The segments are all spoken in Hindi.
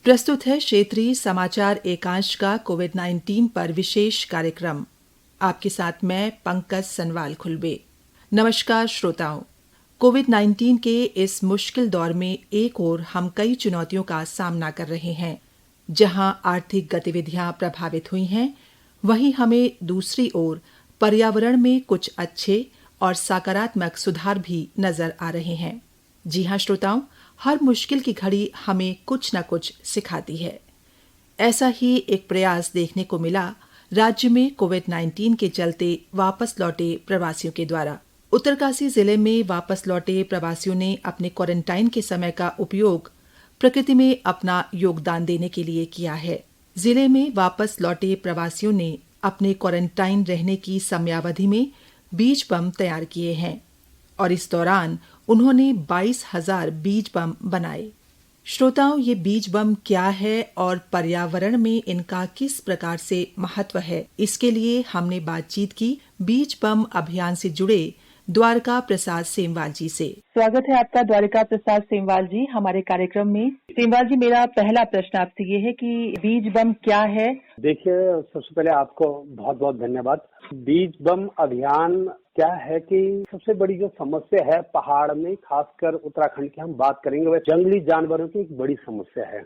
प्रस्तुत है क्षेत्रीय समाचार एकांश का कोविड-19 पर विशेष कार्यक्रम। आपके साथ मैं पंकज सनवाल खुलबे। नमस्कार श्रोताओं। कोविड-19 के इस मुश्किल दौर में एक ओर हम कई चुनौतियों का सामना कर रहे हैं। जहां आर्थिक गतिविधियां प्रभावित हुई हैं, वहीं हमें दूसरी ओर पर्यावरण में कुछ अच्छे और सकारात्मक सुधार भी नजर आ रहे हैं। जी हां श्रोताओं, हर मुश्किल की घड़ी हमें कुछ न कुछ सिखाती है। ऐसा ही एक प्रयास देखने को मिला राज्य में कोविड-19 के चलते वापस लौटे प्रवासियों के द्वारा। उत्तरकाशी जिले में वापस लौटे प्रवासियों ने अपने क्वारंटाइन के समय का उपयोग प्रकृति में अपना योगदान देने के लिए किया है। जिले में वापस लौटे प्रवासियों ने अपने क्वारंटाइन रहने की समयावधि में बीज बम तैयार किए हैं और इस दौरान उन्होंने 22,000 बीज बम बनाए। श्रोताओं, ये बीज बम क्या है और पर्यावरण में इनका किस प्रकार से महत्व है, इसके लिए हमने बातचीत की बीज बम अभियान से जुड़े द्वारका प्रसाद सेमवाल जी से। स्वागत है आपका द्वारका प्रसाद सेमवाल जी हमारे कार्यक्रम में। सेमवाल जी, मेरा पहला प्रश्न आपसे ये है कि बीज बम क्या है? देखिए, सबसे पहले आपको बहुत बहुत धन्यवाद। बीज बम अभियान क्या है कि सबसे बड़ी जो समस्या है पहाड़ में, खासकर उत्तराखंड की हम बात करेंगे, वह जंगली जानवरों की एक बड़ी समस्या है।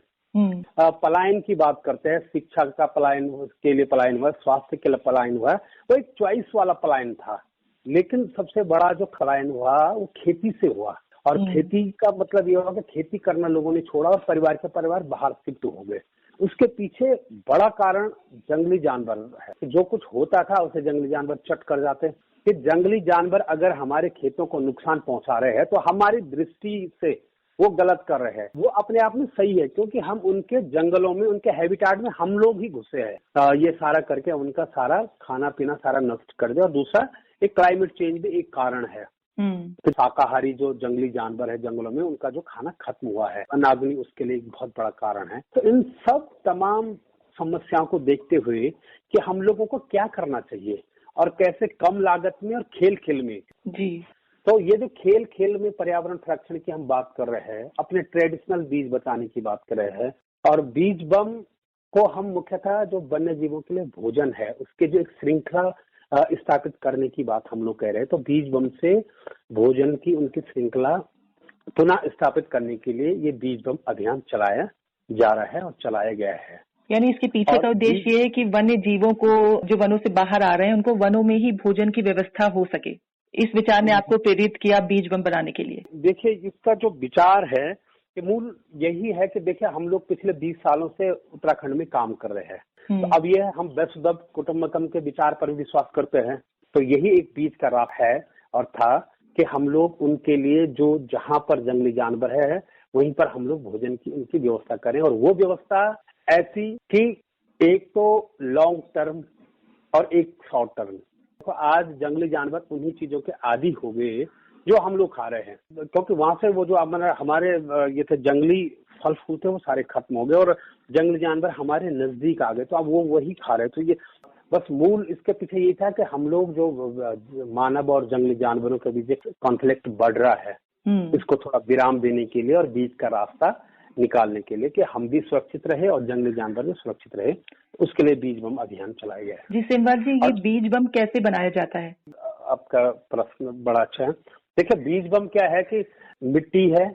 पलायन की बात करते हैं, शिक्षा का पलायन के लिए पलायन हुआ, स्वास्थ्य के लिए पलायन हुआ, वो एक चॉइस वाला पलायन था। लेकिन सबसे बड़ा जो पलायन हुआ वो खेती से हुआ, और खेती का मतलब ये हुआ कि खेती करना लोगों ने छोड़ा और परिवार के परिवार बाहर शिफ्ट हो गए। उसके पीछे बड़ा कारण जंगली जानवर है। जो कुछ होता था उसे जंगली जानवर चट कर जाते। कि जंगली जानवर अगर हमारे खेतों को नुकसान पहुंचा रहे हैं तो हमारी दृष्टि से वो गलत कर रहे हैं। वो अपने आप में सही है, क्योंकि हम उनके जंगलों में, उनके हैबिटेट में हम लोग ही घुसे हैं। ये सारा करके उनका सारा खाना पीना सारा नष्ट कर दिया। और दूसरा, एक क्लाइमेट चेंज भी एक कारण है। शाकाहारी जो जंगली जानवर है जंगलों में, उनका जो खाना खत्म हुआ है, अनाग्नि उसके लिए एक बहुत बड़ा कारण है। तो इन सब तमाम समस्याओं को देखते हुए कि हम लोगों को क्या करना चाहिए और कैसे कम लागत में और खेल खेल में जी, तो ये जो खेल खेल में पर्यावरण संरक्षण की हम बात कर रहे हैं, अपने ट्रेडिशनल बीज बचाने की बात कर रहे हैं, और बीज बम को हम मुख्यतः जो वन्य जीवों के लिए भोजन है उसके जो एक श्रृंखला स्थापित करने की बात हम लोग कह रहे हैं। तो बीज बम से भोजन की उनकी श्रृंखला पुनः स्थापित करने के लिए ये बीज बम अभियान चलाया जा रहा है और चलाया गया है। यानी इसके पीछे का उद्देश्य ये है कि वन्य जीवों को, जो वनों से बाहर आ रहे हैं, उनको वनों में ही भोजन की व्यवस्था हो सके। इस विचार ने आपको प्रेरित किया बीज बम बनाने के लिए? देखिए, इसका जो विचार है कि मूल यही है कि देखिए, हम लोग पिछले 20 सालों से उत्तराखंड में काम कर रहे हैं। तो अब ये हम वसुधैव कुटुंबकम के विचार पर विश्वास करते हैं। तो यही एक बीज का राह है और था कि हम लोग उनके लिए जो जहां पर जंगली जानवर है वहीं पर हम लोग भोजन की उनकी व्यवस्था करें, और वो व्यवस्था ऐसी कि एक तो लॉन्ग टर्म और एक शॉर्ट टर्म। तो आज जंगली जानवर उन्हीं चीजों के आदी हो गए जो हम लोग खा रहे हैं, क्योंकि वहां से वो जो हमारे ये थे जंगली फल फूल थे वो सारे खत्म हो गए और जंगली जानवर हमारे नजदीक आ गए। तो अब वो वही खा रहे। तो ये बस मूल इसके पीछे ये था कि हम लोग जो मानव और जंगली जानवरों के बीच कॉन्फ्लिक्ट बढ़ रहा है, इसको थोड़ा विराम देने के लिए और बीच का रास्ता निकालने के लिए कि हम भी सुरक्षित रहे और जंगली जानवर भी सुरक्षित रहे, उसके लिए बीज बम अभियान चलाया गया है। जी सेमवाल जी, ये बीज बम कैसे बनाया जाता है? आपका प्रश्न बड़ा अच्छा है। देखिए, बीज बम क्या है कि मिट्टी है,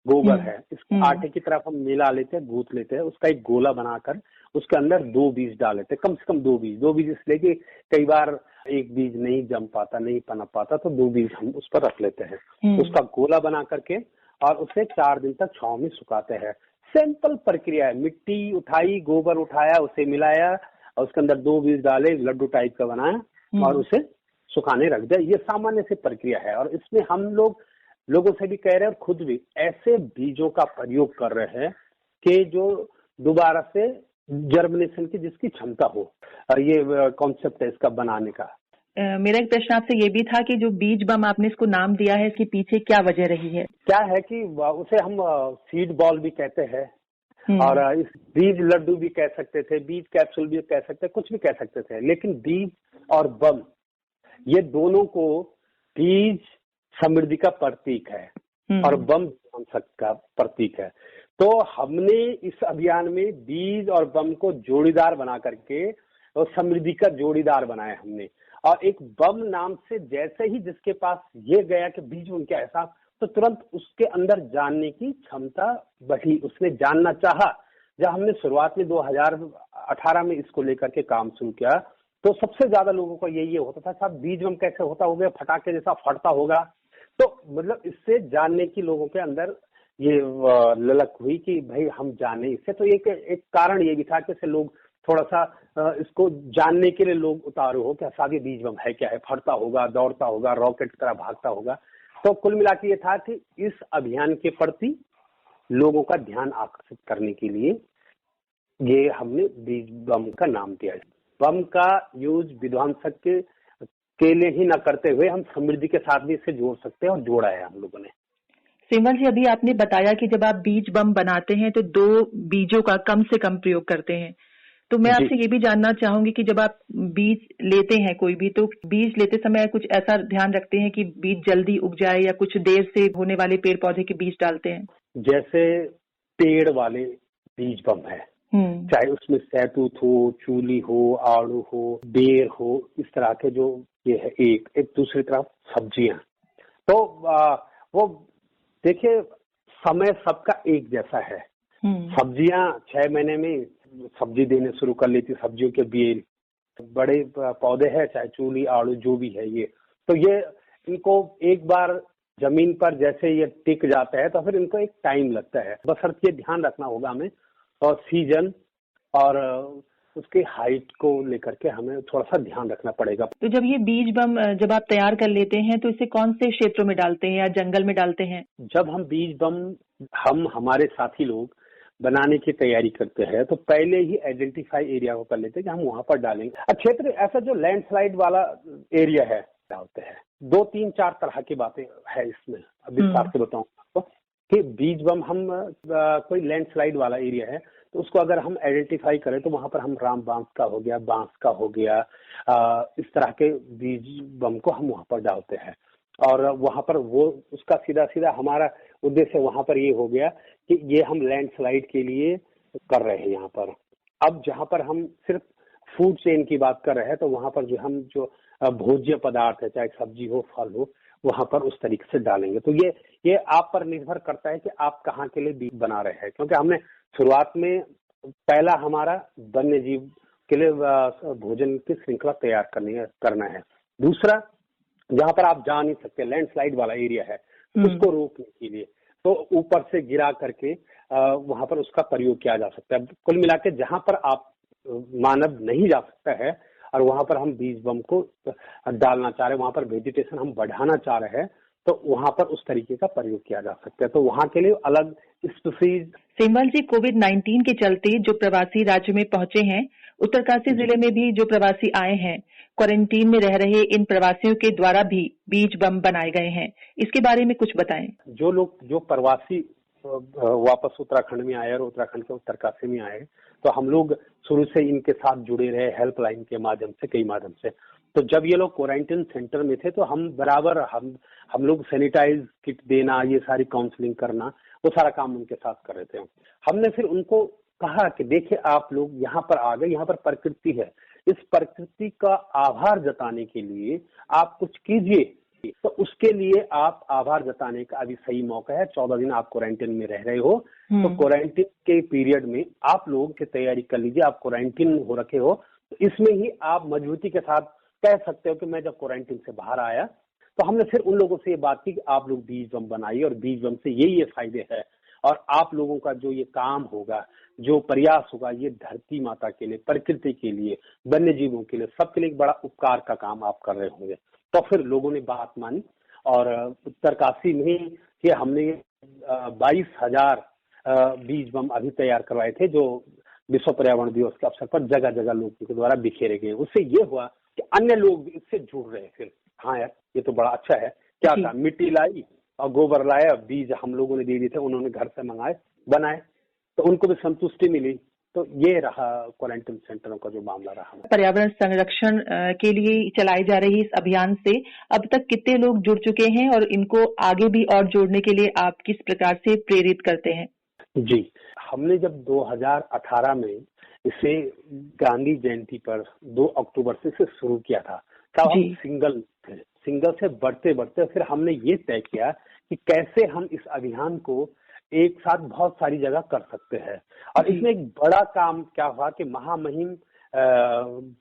गोबर है, इसको आटे की तरफ हम मिला लेते हैं, गूंथ लेते हैं, उसका एक गोला बनाकर उसके अंदर 2 बीज डाल लेते हैं, कम से कम 2 बीज इसलिए कि कई बार एक बीज नहीं जम पाता, नहीं पनप पाता, तो 2 बीज हम उस पर रख लेते हैं। उसका गोला बना करके और उसे 4 दिन तक छांव में सुखाते हैं। सिंपल प्रक्रिया है। मिट्टी उठाई, गोबर उठाया, उसे मिलाया और उसके अंदर 2 बीज डाले, लड्डू टाइप का बनाया और उसे सुखाने रख दिया। ये सामान्य सी प्रक्रिया है और इसमें हम लोगों से भी कह रहे हैं और खुद भी ऐसे बीजों का प्रयोग कर रहे हैं कि जो दोबारा से जर्मिनेशन की जिसकी क्षमता हो। ये कॉन्सेप्ट है इसका बनाने का। मेरा एक प्रश्न आपसे ये भी था कि जो बीज बम आपने इसको नाम दिया है, इसके पीछे क्या वजह रही है? क्या है कि उसे हम सीड बॉल भी कहते हैं और इस बीज लड्डू भी कह सकते थे, बीज कैप्सूल भी कह सकते, कुछ भी कह सकते थे। लेकिन बीज और बम, ये दोनों को बीज समृद्धि का प्रतीक है। और बम विध्वंसक का प्रतीक है। तो हमने इस अभियान में बीज और बम को जोड़ीदार बना करके और समृद्धि का जोड़ीदार बनाया हमने। और एक बम नाम से जैसे ही जिसके पास ये गया कि बीज बम क्या ऐसा, तो तुरंत उसके अंदर जानने की क्षमता बढ़ी, उसने जानना चाहा। जब हमने शुरुआत में 2018 में इसको लेकर के काम शुरू किया तो सबसे ज्यादा लोगों को ये होता था, साहब बीज बम कैसे होता होगा, फटाके जैसा फटता होगा। तो मतलब इससे जानने की लोगों के अंदर ये ललक हुई कि भाई हम जाने इससे। तो एक कारण ये भी था कि इससे लोग थोड़ा सा इसको जानने के लिए लोग उतारू हो कि साहब ये बीज बम है क्या है, फटता होगा, दौड़ता होगा, रॉकेट की तरह भागता होगा। तो कुल मिला के ये था कि इस अभियान के प्रति लोगों का ध्यान आकर्षित करने के लिए ये हमने बीज बम का नाम दिया। बम का यूज विध्वंसक के लिए ही न करते हुए हम समृद्धि के साथ भी इसे जोड़ सकते हैं, और जोड़ा है हम लोगों ने। सेमल जी, अभी आपने बताया कि जब आप बीज बम बनाते हैं तो 2 बीजों का कम से कम प्रयोग करते हैं। तो मैं आपसे ये भी जानना चाहूंगी कि जब आप बीज लेते हैं कोई भी, तो बीज लेते समय कुछ ऐसा ध्यान रखते हैं कि बीज जल्दी उग जाए या कुछ देर से होने वाले पेड़ पौधे के बीज डालते हैं? जैसे पेड़ वाले बीज बम है, चाहे उसमें सैतूत हो, चूली हो, आड़ू हो, बेर हो, इस तरह के जो ये है, एक दूसरी तरफ सब्जियां। तो वो देखिए समय सबका एक जैसा है। सब्जियां 6 महीने में सब्जी देने शुरू कर लेती, सब्जियों के बेल। बड़े पौधे हैं, चाहे चूली, आड़ू, जो भी है ये, तो ये इनको एक बार जमीन पर जैसे ये टिक जाता है तो फिर इनको एक टाइम लगता है। बशर्ते ये ध्यान रखना होगा हमें, और सीजन और उसके हाइट को लेकर के हमें थोड़ा सा ध्यान रखना पड़ेगा। तो जब ये बीज बम जब आप तैयार कर लेते हैं तो इसे कौन से क्षेत्रों में डालते हैं या जंगल में डालते हैं? जब हम बीज बम हमारे साथी लोग बनाने की तैयारी करते हैं तो पहले ही आइडेंटिफाई एरिया को कर लेते हैं कि हम वहां पर डालेंगे। क्षेत्र ऐसा जो लैंडस्लाइड वाला एरिया है डालते हैं। 2-3-4 तरह की बातें है इसमें, अभी विस्तार से बताऊं आपको कि बीज बम हम कोई लैंडस्लाइड वाला एरिया है तो उसको अगर हम आइडेंटिफाई करें तो वहां पर हम राम बांस का हो गया, बांस का हो गया, इस तरह के बीज बम को हम वहां पर डालते हैं। और वहां पर वो उसका सीधा सीधा हमारा उद्देश्य वहां पर ये हो गया कि ये हम लैंडस्लाइड के लिए कर रहे हैं यहाँ पर। अब जहाँ पर हम सिर्फ फूड चेन की बात कर रहे हैं तो वहां पर जो भोज्य पदार्थ है, चाहे सब्जी हो, फल हो, वहां पर उस तरीके से डालेंगे। तो ये आप पर निर्भर करता है कि आप कहाँ के लिए बीज बना रहे हैं। क्योंकि हमने शुरुआत में पहला हमारा वन्य जीव के लिए भोजन की श्रृंखला तैयार करना है। दूसरा, जहां पर आप जा नहीं सकते, लैंडस्लाइड वाला एरिया है, उसको रोकने के लिए तो ऊपर से गिरा करके वहां पर उसका प्रयोग किया जा सकता है। कुल मिला के जहां पर आप मानव नहीं जा सकता है और वहां पर हम बीज बम को डालना चाह रहे हैं, वहां पर वेजिटेशन हम बढ़ाना चाह रहे हैं, तो वहां पर उस तरीके का प्रयोग किया जा सकता है। तो वहां के लिए अलग स्पीसीज। सेमल जी, कोविड-19 के चलते जो प्रवासी राज्य में पहुंचे हैं, उत्तरकाशी जिले में भी जो प्रवासी आए हैं, क्वारंटीन में रह रहे इन प्रवासियों के द्वारा भी बीज बम बनाए गए हैं, इसके बारे में कुछ बताएं। जो प्रवासी वापस उत्तराखंड में आए और उत्तराखंड के उत्तरकाशी में आए, तो हम लोग शुरू से इनके साथ जुड़े रहे, हेल्पलाइन के माध्यम से, कई माध्यम से। तो जब ये लोग क्वारंटाइन सेंटर में थे तो हम बराबर हम लोग सैनिटाइज किट देना, ये सारी काउंसलिंग करना, वो सारा काम उनके साथ कर रहे थे। हमने फिर उनको कहा कि देखिए आप लोग यहाँ पर आ गए, यहाँ पर प्रकृति है, इस प्रकृति का आभार जताने के लिए आप कुछ कीजिए। तो उसके लिए आप आभार जताने का अभी सही मौका है। 14 दिन आप क्वारंटाइन में रह रहे हो, तो क्वारंटाइन के पीरियड में आप लोगों की तैयारी कर लीजिए। आप क्वारंटाइन हो रखे हो तो इसमें ही आप मजबूती के साथ कह सकते हो कि मैं जब क्वारंटाइन से बाहर आया। तो हमने फिर उन लोगों से ये बात की कि आप लोग बीज बम बनाइए और बीज बम से ये फायदे है, और आप लोगों का जो ये काम होगा, जो प्रयास होगा, ये धरती माता के लिए, प्रकृति के लिए, वन्य जीवों के लिए, सबके लिए एक बड़ा उपकार का काम आप कर रहे होंगे। तो फिर लोगों ने बात मानी और उत्तरकाशी में ही हमने 22,000 बीज बम अभी तैयार करवाए थे, जो विश्व पर्यावरण दिवस के अवसर पर जगह जगह लोगों के द्वारा बिखेरे गए। उससे ये हुआ कि अन्य लोग इससे जुड़ रहे। फिर हाँ यार, ये तो बड़ा अच्छा है। क्या था, मिट्टी लाई और गोबर लाया, बीज हम लोगों ने दे दिए थे, उन्होंने घर से मंगाए, बनाए, तो उनको भी संतुष्टि मिली। तो ये रहा क्वारंटाइन सेंटरों का जो मामला रहा। पर्यावरण संरक्षण के लिए चलाई जा रही इस अभियान से अब तक कितने लोग जुड़ चुके हैं और इनको आगे भी और जोड़ने के लिए आप किस प्रकार से प्रेरित करते हैं? जी, हमने जब 2018 में इसे गांधी जयंती पर 2 अक्टूबर से इसे शुरू किया था, तब हम सिंगल थे। सिंगल से बढ़ते बढ़ते फिर हमने ये तय किया कि कैसे हम इस अभियान को एक साथ बहुत सारी जगह कर सकते हैं। और इसमें एक बड़ा काम क्या हुआ कि महामहिम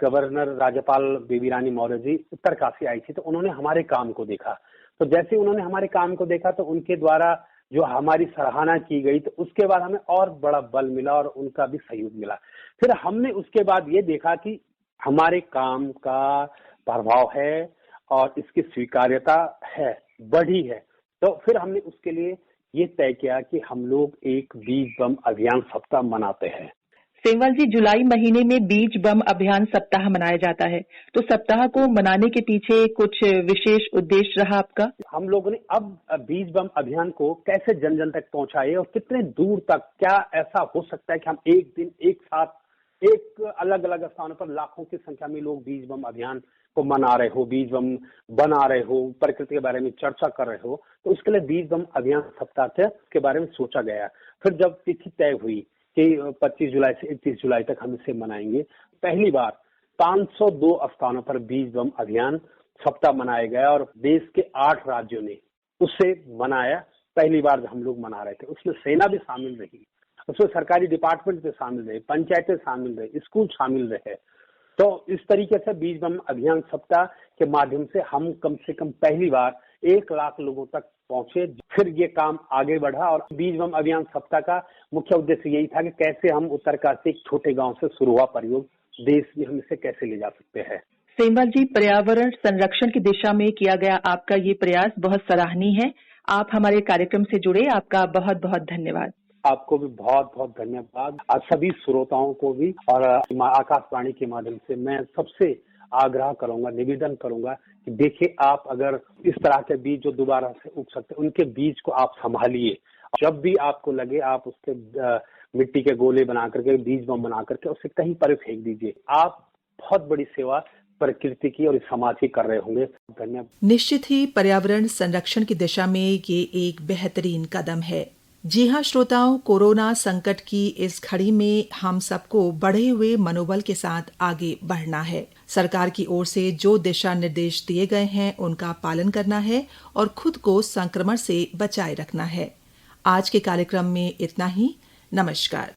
गवर्नर राज्यपाल बेबी रानी मौर्य जी उत्तरकाशी आई थी, तो उन्होंने हमारे काम को देखा। तो जैसे उन्होंने हमारे काम को देखा तो उनके द्वारा जो हमारी सराहना की गई, तो उसके बाद हमें और बड़ा बल मिला और उनका भी सहयोग मिला। फिर हमने उसके बाद ये देखा कि हमारे काम का प्रभाव है और इसकी स्वीकार्यता है, बढ़ी है। तो फिर हमने उसके लिए ये तय किया कि हम लोग एक बीज बम अभियान सप्ताह मनाते हैं। सेमवाल जी, जुलाई महीने में बीज बम अभियान सप्ताह मनाया जाता है, तो सप्ताह को मनाने के पीछे कुछ विशेष उद्देश्य रहा आपका? हम लोगों ने अब बीज बम अभियान को कैसे जन जन तक पहुंचाए और कितने दूर तक, क्या ऐसा हो सकता है कि हम एक दिन एक साथ एक अलग अलग स्थानों पर लाखों की संख्या में लोग बीज बम अभियान को मना रहे हो, बीज बम बना रहे हो, प्रकृति के बारे में चर्चा कर रहे हो, तो उसके लिए बीज बम अभियान सप्ताह के बारे में सोचा गया। फिर जब तिथि तय हुई कि 25 जुलाई से 31 जुलाई तक हम इसे मनाएंगे, पहली बार 502 स्थानों पर बीज बम अभियान सप्ताह मनाया गया और देश के 8 राज्यों ने उसे मनाया। पहली बार हम लोग मना रहे थे, उसमें सेना भी शामिल रही, उसमें सरकारी डिपार्टमेंट भी शामिल रहे, पंचायतें शामिल रहे, स्कूल शामिल रहे। तो इस तरीके से बीज बम अभियान सप्ताह के माध्यम से हम कम से कम पहली बार 1 लाख लोगों तक पहुंचे। फिर ये काम आगे बढ़ा और बीज बम अभियान सप्ताह का मुख्य उद्देश्य यही था कि कैसे हम उत्तरकाशी एक छोटे गांव से शुरू हुआ प्रयोग देश में हम इसे कैसे ले जा सकते हैं। सेमवाल जी, पर्यावरण संरक्षण की दिशा में किया गया आपका ये प्रयास बहुत सराहनीय है। आप हमारे कार्यक्रम से जुड़े, आपका बहुत बहुत धन्यवाद। आपको भी बहुत बहुत धन्यवाद। आज सभी श्रोताओं को भी और आकाशवाणी के माध्यम से मैं सबसे आग्रह करूंगा, निवेदन करूंगा कि देखिए, आप अगर इस तरह के बीज जो दोबारा से उग सकते हैं, उनके बीज को आप संभालिए। जब भी आपको लगे आप उसके मिट्टी के गोले बना करके, बीज बम बना करके उसे कहीं पर फेंक दीजिए। आप बहुत बड़ी सेवा प्रकृति की और समाज की कर रहे होंगे। धन्यवाद। निश्चित ही पर्यावरण संरक्षण की दिशा में ये एक बेहतरीन कदम है। जी हाँ श्रोताओं, कोरोना संकट की इस घड़ी में हम सबको बढ़े हुए मनोबल के साथ आगे बढ़ना है। सरकार की ओर से जो दिशा निर्देश दिए गए हैं उनका पालन करना है और खुद को संक्रमण से बचाए रखना है। आज के कार्यक्रम में इतना ही। नमस्कार।